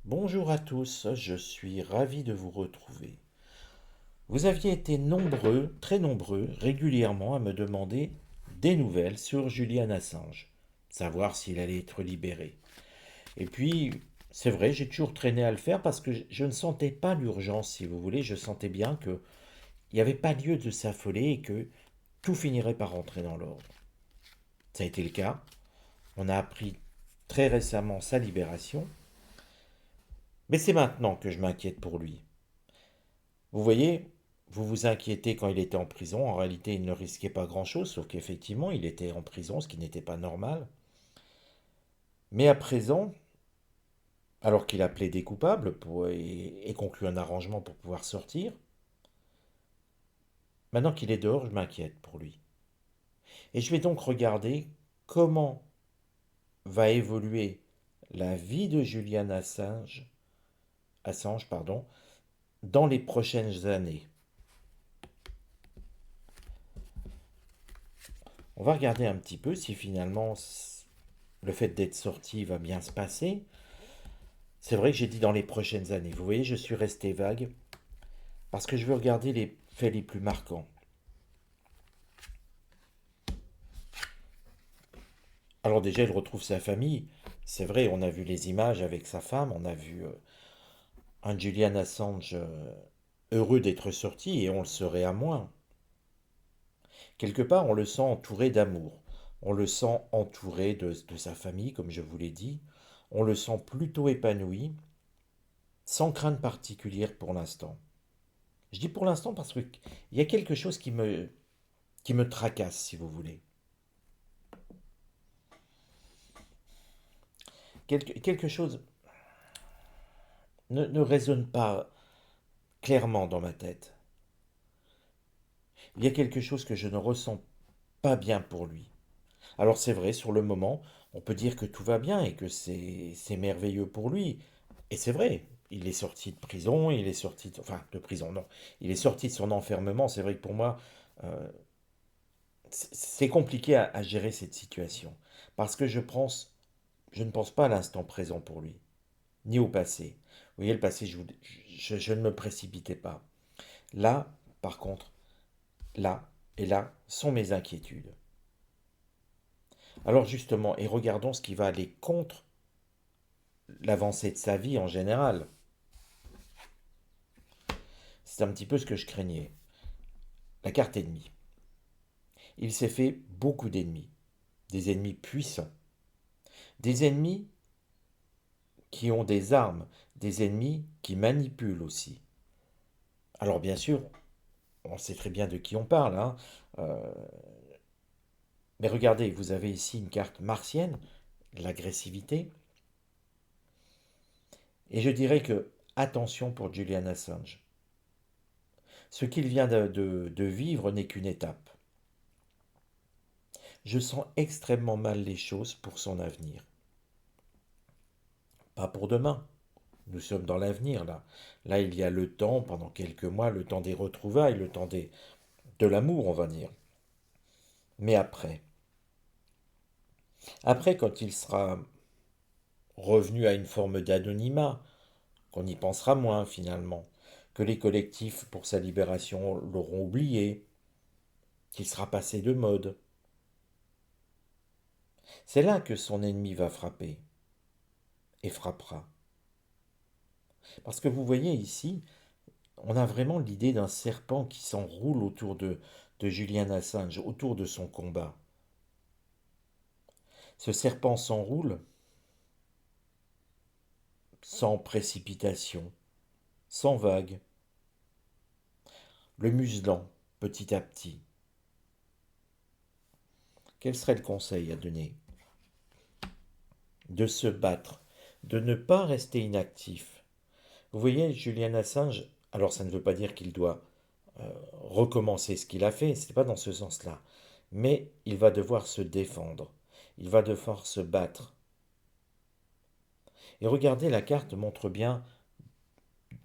Bonjour à tous, je suis ravi de vous retrouver. Vous aviez été nombreux, très nombreux, régulièrement à me demander des nouvelles sur Julian Assange, savoir s'il allait être libéré. Et puis, c'est vrai, j'ai toujours traîné à le faire parce que je ne sentais pas l'urgence, si vous voulez, je sentais bien qu'il n'y avait pas lieu de s'affoler et que tout finirait par rentrer dans l'ordre. Ça a été le cas, on a appris très récemment sa libération, mais c'est maintenant que je m'inquiète pour lui. Vous voyez, vous vous inquiétez quand il était en prison. En réalité, il ne risquait pas grand-chose, sauf qu'effectivement, il était en prison, ce qui n'était pas normal. Mais à présent, alors qu'il a plaidé coupable et conclu un arrangement pour pouvoir sortir, maintenant qu'il est dehors, je m'inquiète pour lui. Et je vais donc regarder comment va évoluer la vie de Julian Assange, pardon, dans les prochaines années. On va regarder un petit peu si finalement le fait d'être sorti va bien se passer. C'est vrai que j'ai dit dans les prochaines années. Vous voyez, je suis resté vague parce que je veux regarder les faits les plus marquants. Alors déjà, il retrouve sa famille. C'est vrai, on a vu les images avec sa femme, on a vu un Julian Assange heureux d'être sorti et on le serait à moins. Quelque part, on le sent entouré d'amour. On le sent entouré de sa famille, comme je vous l'ai dit. On le sent plutôt épanoui, sans crainte particulière pour l'instant. Je dis pour l'instant parce qu'il y a quelque chose qui me tracasse, si vous voulez. Quelque chose ne résonne pas clairement dans ma tête. Il y a quelque chose que je ne ressens pas bien pour lui. Alors c'est vrai, sur le moment, on peut dire que tout va bien et que c'est merveilleux pour lui. Et c'est vrai, il est sorti de prison, il est sorti enfin de prison, non. Il est sorti de son enfermement. C'est vrai que pour moi, euh, c'est compliqué à gérer cette situation. Parce que je ne pense pas à l'instant présent pour lui, ni au passé. Vous voyez, le passé, je ne me précipitais pas. Là, par contre, là et là sont mes inquiétudes. Alors justement, et regardons ce qui va aller contre l'avancée de sa vie en général. C'est un petit peu ce que je craignais. La carte ennemie. Il s'est fait beaucoup d'ennemis, des ennemis puissants, des ennemis qui ont des armes, des ennemis qui manipulent aussi. Alors bien sûr, on sait très bien de qui on parle, hein. Euh, mais regardez, vous avez ici une carte martienne, l'agressivité, et je dirais que attention pour Julian Assange. Ce qu'il vient de vivre n'est qu'une étape. Je sens extrêmement mal les choses pour son avenir. Pas pour demain. Nous sommes dans l'avenir là. Là, il y a le temps, pendant quelques mois, le temps des retrouvailles, le temps de l'amour, on va dire. Mais après. Après, quand il sera revenu à une forme d'anonymat, qu'on y pensera moins finalement, que les collectifs pour sa libération l'auront oublié, qu'il sera passé de mode. C'est là que son ennemi va frapper, et frappera. Parce que vous voyez ici, on a vraiment l'idée d'un serpent qui s'enroule autour de Julian Assange, autour de son combat. Ce serpent s'enroule sans précipitation, sans vague, le muselant petit à petit. Quel serait le conseil à donner? De se battre, de ne pas rester inactif. Vous voyez, Julian Assange, alors ça ne veut pas dire qu'il doit recommencer ce qu'il a fait, ce n'est pas dans ce sens-là. Mais il va devoir se défendre, il va devoir se battre. Et regardez, la carte montre bien,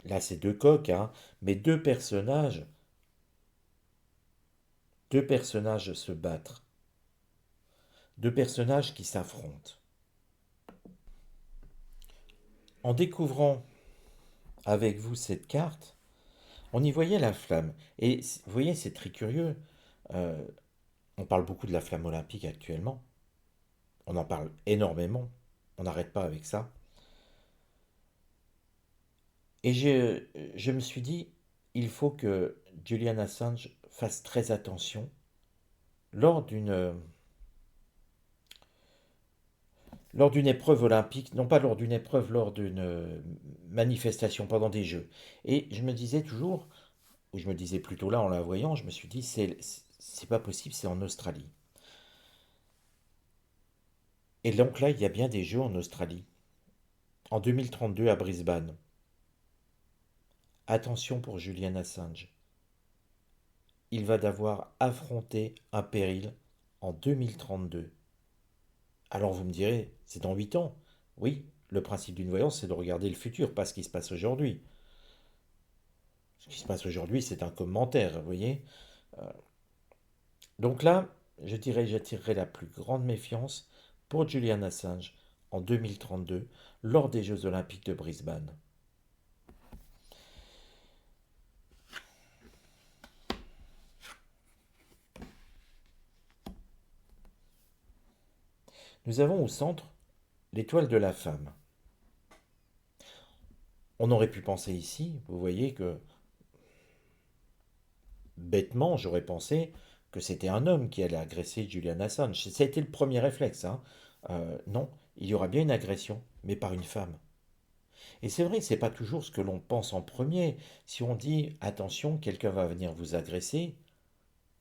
là c'est deux coqs, hein, mais deux personnages se battent, deux personnages qui s'affrontent. En découvrant avec vous cette carte, on y voyait la flamme. Et vous voyez, c'est très curieux. Euh, on parle beaucoup de la flamme olympique actuellement. On en parle énormément. On n'arrête pas avec ça. Et je me suis dit, il faut que Julian Assange fasse très attention lors d'une épreuve olympique, non pas lors d'une épreuve, lors d'une manifestation pendant des Jeux. Et je me disais toujours, ou je me disais plutôt là en la voyant, je me suis dit, c'est pas possible, c'est en Australie. Et donc là, il y a bien des Jeux en Australie, en 2032 à Brisbane. Attention pour Julian Assange. Il va devoir affronter un péril en 2032. Alors vous me direz, c'est dans 8 ans. Oui, le principe d'une voyance, c'est de regarder le futur, pas ce qui se passe aujourd'hui. Ce qui se passe aujourd'hui, c'est un commentaire, vous voyez. Donc là, je dirais, j'attirerai la plus grande méfiance pour Julian Assange en 2032, lors des Jeux Olympiques de Brisbane. Nous avons au centre l'étoile de la femme. On aurait pu penser ici, vous voyez que bêtement, j'aurais pensé que c'était un homme qui allait agresser Julian Assange. Ça a été le premier réflexe, hein. Non, il y aura bien une agression, mais par une femme. Et c'est vrai que c'est pas toujours ce que l'on pense en premier. Si on dit attention, quelqu'un va venir vous agresser,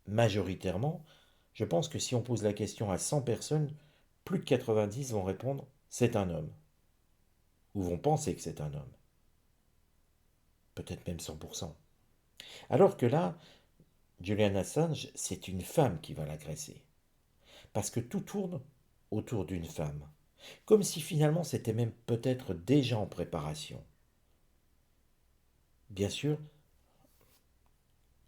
majoritairement, je pense que si on pose la question à 100 personnes, plus de 90 vont répondre c'est un homme, ou vont penser que c'est un homme, peut-être même 100%. Alors que là, Julian Assange, c'est une femme qui va l'agresser. Parce que tout tourne autour d'une femme. Comme si finalement c'était même peut-être déjà en préparation. Bien sûr,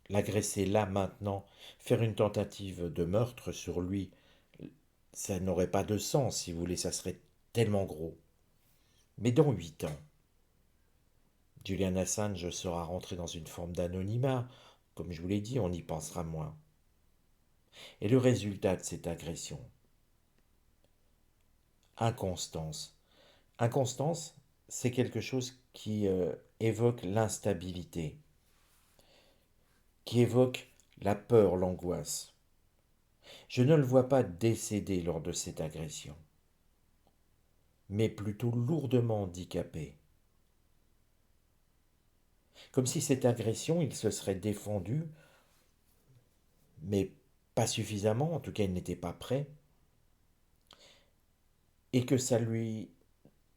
l'agresser là maintenant, faire une tentative de meurtre sur lui, ça n'aurait pas de sens si vous voulez, ça serait tellement gros. Mais dans 8 ans, Julian Assange sera rentré dans une forme d'anonymat. Comme je vous l'ai dit, on y pensera moins. Et le résultat de cette agression, inconstance. Inconstance, c'est quelque chose qui évoque l'instabilité, qui évoque la peur, l'angoisse. Je ne le vois pas décéder lors de cette agression, mais plutôt lourdement handicapé. Comme si cette agression, il se serait défendu, mais pas suffisamment, en tout cas il n'était pas prêt, et que ça lui...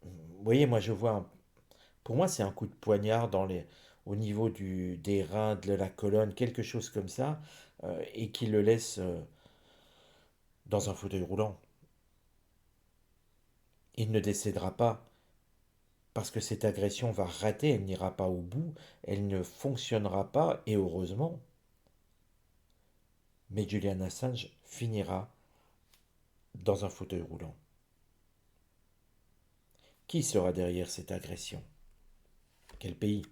Vous voyez, moi je vois, pour moi c'est un coup de poignard au niveau des reins, de la colonne, quelque chose comme ça, et qui le laisse dans un fauteuil roulant. Il ne décédera pas parce que cette agression va rater, elle n'ira pas au bout, elle ne fonctionnera pas, et heureusement. Mais Julian Assange finira dans un fauteuil roulant. Qui sera derrière cette agression? Quel pays?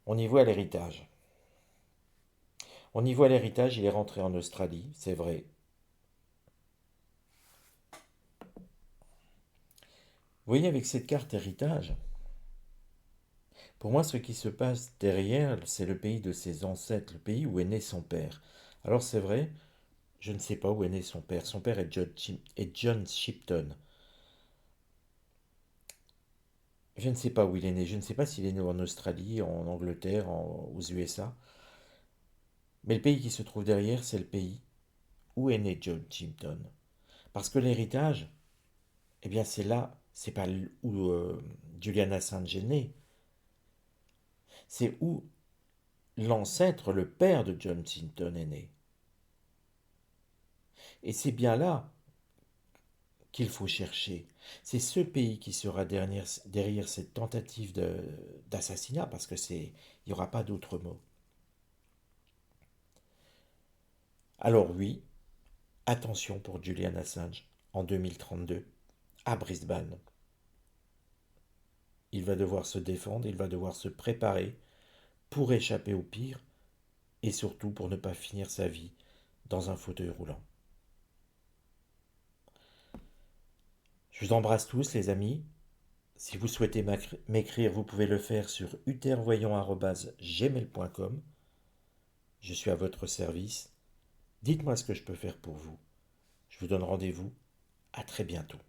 On y voit l'héritage. On y voit l'héritage, il est rentré en Australie, c'est vrai. Vous voyez, avec cette carte héritage, pour moi, ce qui se passe derrière, c'est le pays de ses ancêtres, le pays où est né son père. Alors c'est vrai, je ne sais pas où est né son père. Son père est John Shipton. Je ne sais pas où il est né. Je ne sais pas s'il est né en Australie, en Angleterre, aux USA. Mais le pays qui se trouve derrière, c'est le pays où est né John Shipton. Parce que l'héritage, eh bien c'est là, c'est pas où Julian Assange est né. C'est où l'ancêtre, le père de John Shipton est né. Et c'est bien là qu'il faut chercher. C'est ce pays qui sera derrière cette tentative d'assassinat, parce que il n'y aura pas d'autre mot. Alors oui, attention pour Julian Assange en 2032 à Brisbane. Il va devoir se défendre, il va devoir se préparer pour échapper au pire et surtout pour ne pas finir sa vie dans un fauteuil roulant. Je vous embrasse tous les amis. Si vous souhaitez m'écrire, vous pouvez le faire sur utervoyant@gmail.com. Je suis à votre service. Dites-moi ce que je peux faire pour vous. Je vous donne rendez-vous. À très bientôt.